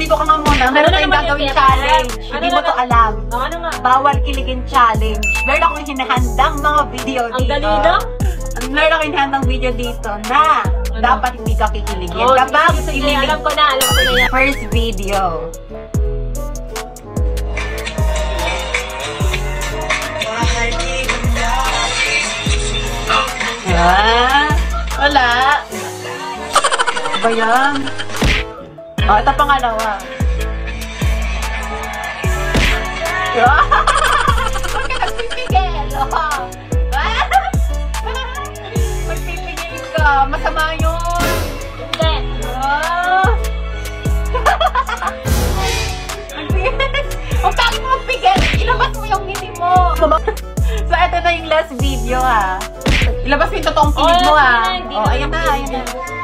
dito ka nga muna. Meron tayong gagawin challenge. Hindi mo to alam. Ano nga? Bawal kiligin challenge. Meron akong hinahandang mga video dito. Ang galino? Meron akong hinahandang video dito na dapat hindi ka kikiligin. Oh, Kapag sige, kilig, alam ko na yan. first video. Wala. Ba yan? O, ito pangalawa. Huwag ka nagpipigil. Magpipigil ka. Masama yun. Hindi. Huwag ka magpigil. Ilabas mo yung ngiti mo. So, ito na yung last video ha. Ilabas mo yung totoong kilig mo ha. Hindi Oh, ayan na, ayan na.